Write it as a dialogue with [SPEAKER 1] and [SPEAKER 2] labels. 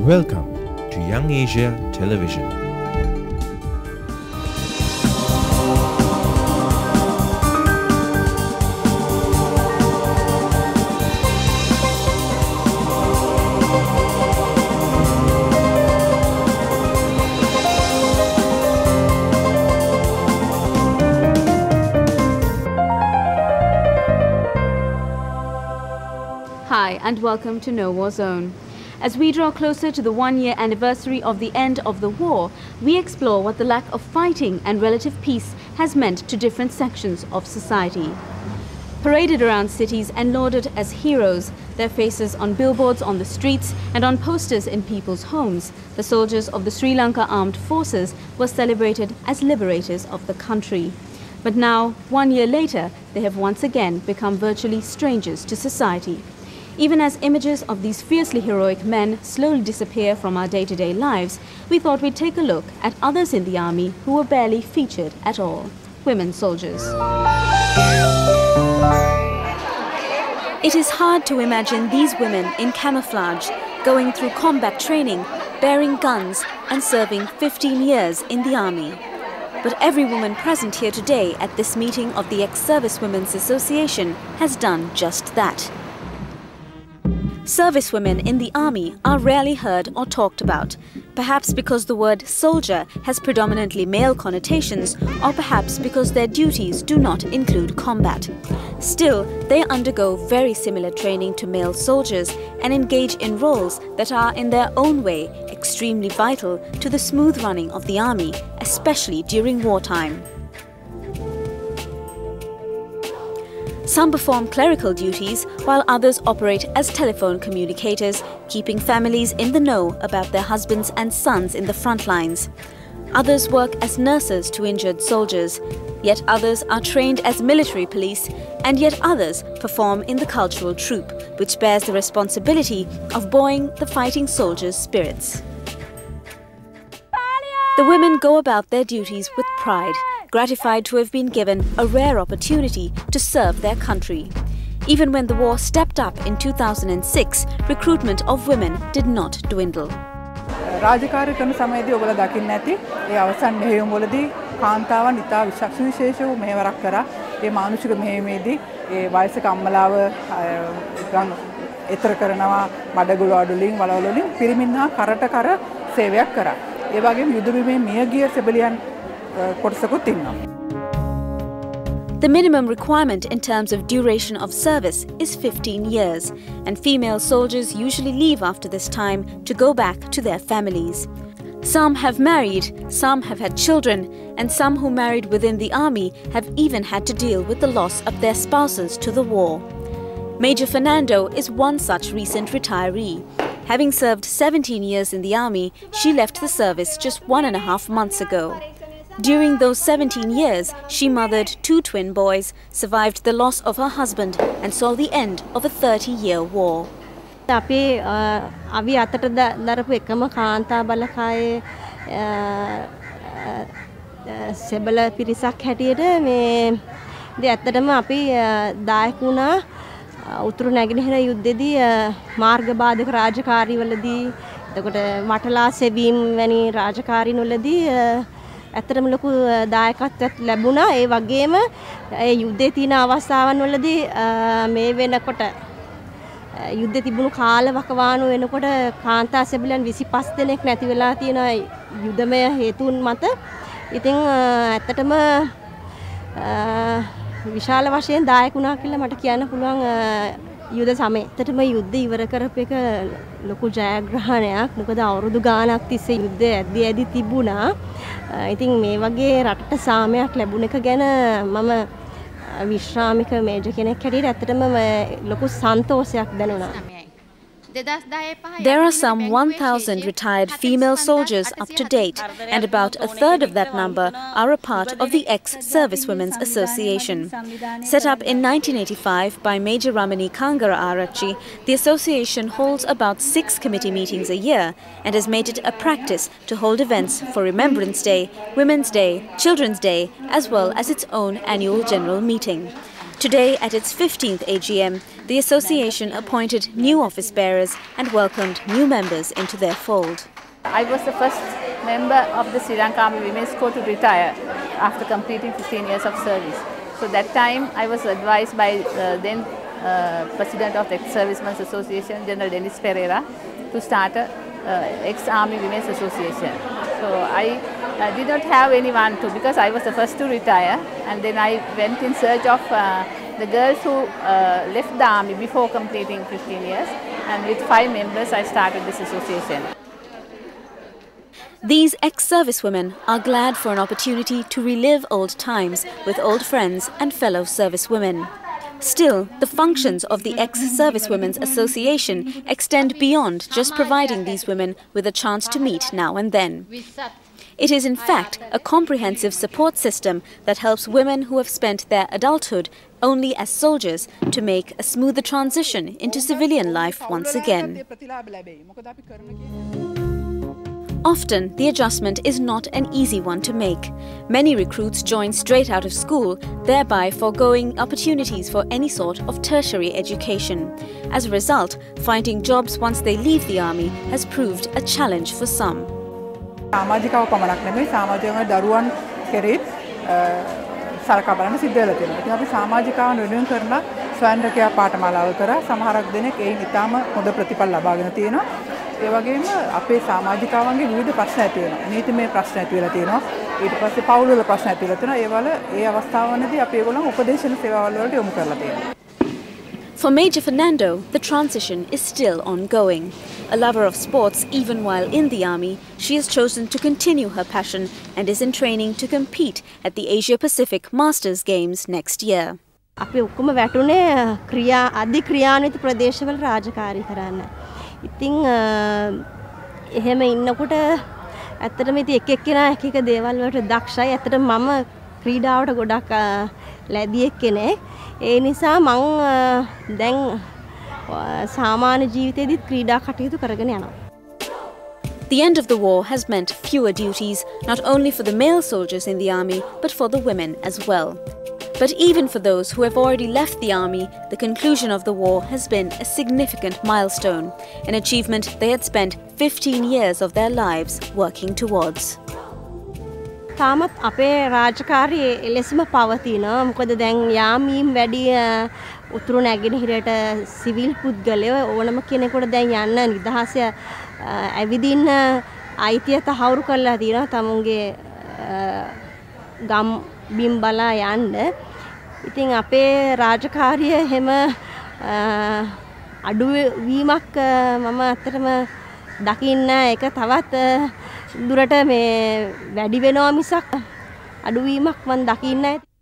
[SPEAKER 1] Welcome to Young Asia Television.
[SPEAKER 2] Hi and welcome to No War Zone. As we draw closer to the one-year anniversary of the end of the war, we explore what the lack of fighting and relative peace has meant to different sections of society. Paraded around cities and lauded as heroes, their faces on billboards on the streets and on posters in people's homes, the soldiers of the Sri Lanka Armed Forces were celebrated as liberators of the country. But now, 1 year later, they have once again become virtually strangers to society. Even as images of these fiercely heroic men slowly disappear from our day-to-day lives, we thought we'd take a look at others in the army who were barely featured at all: women soldiers. It is hard to imagine these women in camouflage, going through combat training, bearing guns and serving 15 years in the army. But every woman present here today at this meeting of the Ex-Servicewomen's Association has done just that. Servicewomen in the army are rarely heard or talked about, perhaps because the word soldier has predominantly male connotations, or perhaps because their duties do not include combat. Still, they undergo very similar training to male soldiers and engage in roles that are in their own way extremely vital to the smooth running of the army, especially during wartime. Some perform clerical duties, while others operate as telephone communicators, keeping families in the know about their husbands and sons in the front lines. Others work as nurses to injured soldiers, yet others are trained as military police, and yet others perform in the cultural troupe, which bears the responsibility of buoying the fighting soldiers' spirits. The women go about their duties with pride, gratified to have been given a rare opportunity to serve their country. Even when the war stepped up in 2006, recruitment of women did not dwindle.
[SPEAKER 3] රාජකාරී කරන සමයේදී ඔයගොල්ලෝ දකින්න ඇති ඒ අවසන් මෙහෙයුම් වලදී කාන්තාවන් ඉතා විශේෂ වූ මෙහෙවරක් කරා. ඒ මානුෂික මෙහෙයුමේදී ඒ වයසක අම්මලාව එතර කරනවා මඩගුල අඩුලින් වලවල වලින් පිරිමින් හා කරට කර සේවයක් කරා. ඒ වගේම යුද බිමේ මියගිය සිවිලියන් කොටසකුත් ඉන්නවා.
[SPEAKER 2] The minimum requirement in terms of duration of service is 15 years, and female soldiers usually leave after this time to go back to their families. Some have married, some have had children, and some who married within the army have even had to deal with the loss of their spouses to the war. Major Fernando is one such recent retiree. Having served 17 years in the army, she left the service just 1.5 months ago. During those 17 years, she mothered 2 twin boys, survived the loss of her husband, and saw the end of a 30-year war.
[SPEAKER 4] අපි අතට දරපු එකම කාන්තා බලකායේ සෙබල පිරිසක් හැටියට මේ ඇත්තටම අපි දායක වුණා උතුරු නැගෙනහිර යුද්ධෙදී මාර්ග බාධක රාජකාරීවලදී එතකොට වටලා සෙවීම් වැනි රාජකාරීවලදී ඇත්තටම ලොකු දායකත්වයක් ලැබුණා. ඒ වගේම ඒ යුද්ධයේ තියෙන අවස්ථාවන් වලදී මේ වෙනකොට යුද්ධ තිබුණු කාල වකවානු වෙනකොට කාන්තා සෙබළයන් 25 දෙනෙක් නැති වෙලා තියෙන යුද්ධමය හේතුන් මත ඉතින් ඇත්තටම විශාල වශයෙන් දායක වුණා කියලා මට කියන්න පුළුවන් යුද සමයේ. ඇත්තටම යුද්ධ ඉවර කරපු එක ලොකු ජයග්‍රහණයක්. මොකද අවුරුදු ගාණක් තිස්සේ යුද්ධය ඇදී තිබුණා. ඉතින් මේ වගේ රටට සාමයක් ලැබුණ එක ගැන මම විශ්‍රාමික මේජර් කෙනෙක් හැටියට ඇත්තටම ලොකු සන්තෝෂයක් දැනුණා.
[SPEAKER 2] There are some 1,000 retired female soldiers up to date, and about a third of that number are a part of the Ex-Servicewomen's Association. Set up in 1985 by Major Ramani Kangara Arakchi, the association holds about 6 committee meetings a year and has made it a practice to hold events for Remembrance Day, Women's Day, Children's Day, as well as its own annual general meeting. Today, at its 15th AGM, the association appointed new office bearers and welcomed new members into their fold.
[SPEAKER 5] I was the first member of the Sri Lanka Army Women's Corps to retire after completing 15 years of service. So that time I was advised by then President of the Ex-Servicemen's Association, General Dennis Pereira, to start a Ex-Army Women's Association. So I did not have anyone to, because I was the first to retire, and then I went in search of the girls who left the army before completing 15 years, and with 5 members I started this association.
[SPEAKER 2] These ex-servicewomen are glad for an opportunity to relive old times with old friends and fellow servicewomen. Still, the functions of the Ex-Servicewomen's Association extend beyond just providing these women with a chance to meet now and then. It is in fact a comprehensive support system that helps women who have spent their adulthood only as soldiers to make a smoother transition into civilian life once again. Often, the adjustment is not an easy one to make. Many recruits join straight out of school, thereby foregoing opportunities for any sort of tertiary education. As a result, finding jobs once they leave the army has proved a challenge for some.
[SPEAKER 3] සමාජිකව පමණක් නෙමෙයි සමාජයේ දරුවන් කෙරෙහිත් සලකා බලන්න සිද්ධ වෙලා තියෙනවා. ඉතින් අපි සමාජිකවන් වෙනුවෙන් කරන ස්වයංරැකියා පාඨමාලාව කරා සමහරක් දෙනෙක් එයින් ඉතාම හොඳ ප්‍රතිඵල ලබාගෙන තියෙනවා. ඒ වගේම අපේ සමාජිකවන්ගේ විවිධ ප්‍රශ්න ඇති වෙනවා. නීතිමය ප්‍රශ්න ඇති වෙලා තියෙනවා. ඊට පස්සේ පවුල් වල ප්‍රශ්න ඇති වෙලා තියෙනවා. ඒ අවස්ථාවවලදී අපි ඒගොල්ලන් උපදේශන සේවාවල් වලට යොමු කරලා තියෙනවා.
[SPEAKER 2] For Major Fernando, the transition is still ongoing. A lover of sports even while in the army, she has chosen to continue her passion and is in training to compete at the Asia Pacific Masters Games next year.
[SPEAKER 4] අපි ඔක්කොම වැටුනේ අධික්‍රියාන්විත ප්‍රදේශවල රාජකාරී කරන්න. ඉතින් එහෙම ඉන්නකොට ඇත්තටම ඉතින් එක එක්කෙනා එක එක දේවල් වලට දක්ෂයි. ඇත්තටම මම ක්‍රීඩාවට ගොඩක් ලැබී එක්කෙනෙක්. ඒ නිසා මම දැන් සාමාන්‍ය ජීවිතේදීත් ක්‍රීඩා කටයුතු කරගෙන යනවා.
[SPEAKER 2] The end of the war has meant fewer duties, not only for the male soldiers in the army, but for the women as well. But even for those who have already left the army, the conclusion of the war has been a significant milestone, an achievement they had spent 15 years of their lives working towards.
[SPEAKER 4] තාමත් අපේ රාජකාරී එලෙසම පවතිනවා. මොකද දැන් යාමීම් වැඩි උතුරු නැගෙනහිරට civil පුද්ගලයෝ ඕනම කෙනෙකුට දැන් යන්න නිදහස ඇවිදින්න අයිතිය තහවුරු කරලා තියෙනවා තමුන්ගේ ගම් බිම් බලා යන්න. ඉතින් අපේ රාජකාරිය හැම අඩු වීමක් මම අත්‍තරම දකින්න ඒක තවත් දුරට මේ වැඩි වෙනවා මිසක් අඩු වීමක් මම දකින්නේ නැහැ.